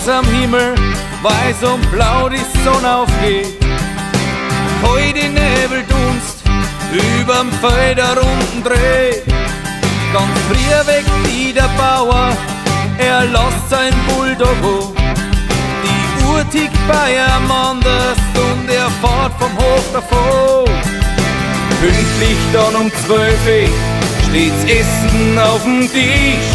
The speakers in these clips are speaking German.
ganz am Himmel, weiß und blau die Sonne aufgeht. Heu die Nebeldunst überm Feld da unten dreht. Ganz früh weg wie der Bauer, er lässt sein Bulldog go. Die Uhr tickt bei ihm anders und er fährt vom Hof davon. Pünktlich dann um 12 steht's Essen auf dem Tisch.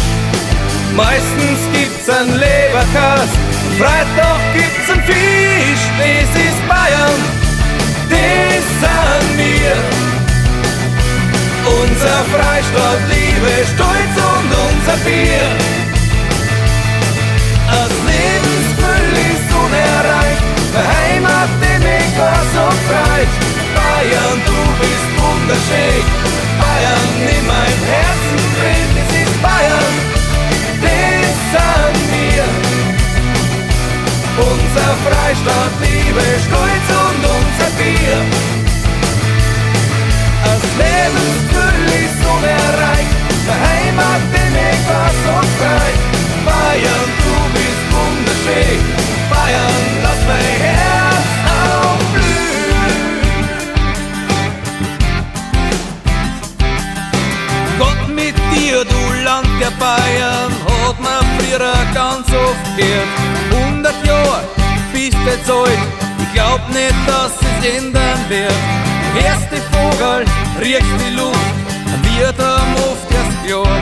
Meistens gibt's ein Leberkäse, Freitag gibt's ein Fisch. Das ist Bayern, das sind wir. Unser Freistaat, Liebe, Stolz und unser Bier. Das Lebensgefühl ist unerreicht, der Heimat, die mich war so freit. Bayern, du bist wunderschön, Bayern in meinem Herzen drin. Es ist Bayern, das sind wir. Unser Freistaat, Liebe, Stolz und unser Bier. Das Lebensgefühl ist unerreicht, der Heimat, die mich war so freit. Bayern, du bist wunderschön, Bayern, lass mein Herz aufblühen. Gott mit dir, du Land der Bayern, hat man früher ganz oft gehört. 100 Jahre bist jetzt alt, ich glaub nicht, dass es ändern wird. Hörst die Vogel, riechst die Luft, wird am oft erst klar.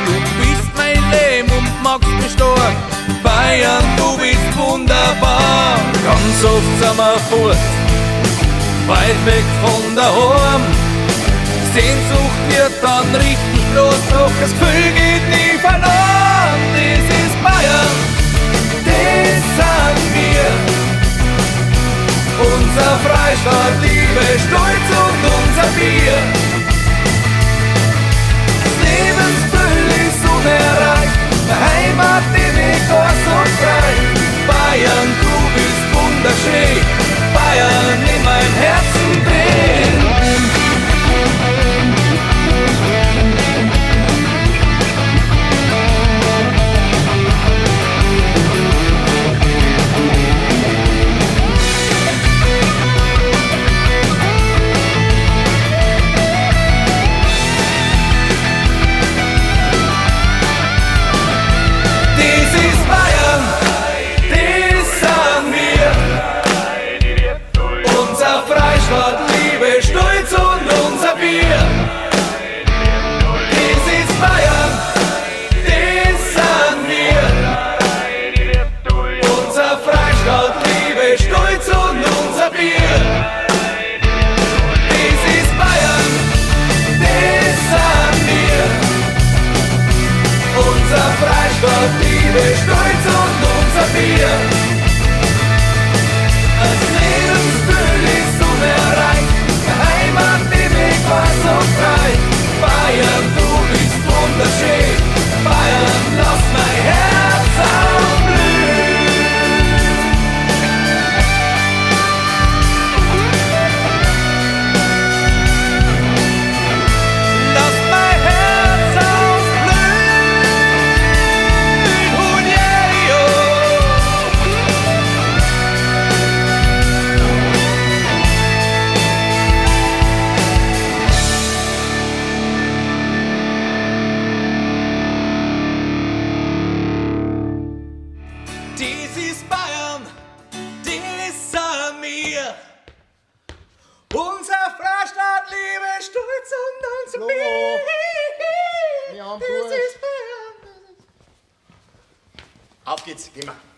Du bist mein Leben und magst mich stark, Bayern, du bist wunderbar. Ganz oft sind wir fort, weit weg von daheim. Sehnsucht wird dann richtig groß, doch das Gefühl geht nie verloren. Das ist Bayern, das sind wir. Unser Freistaat, Liebe, Stolz und unser Bier. Das Lebensgefühl ist unerreicht, der Heimat, die Weg war so frei. Bayern, du bist wunderschön, Bayern in mein Herzen drin. Liebe, Stolz und unser Bier. Das Lebensgefühl ist unerreicht, der Heimat, die Weg war so frei. Bayern, du bist wunderschön, Bayern, lass mein Herz aufblühen. Lass mein Herz aufblühen. Und yeah, yo. Dies ist Bayern, dies sind wir. Unser Freistaat, Liebe, Stolz und unser Hallo. Bier. Wir haben Dies durch. ist Bayern. Auf geht's, gehen wir.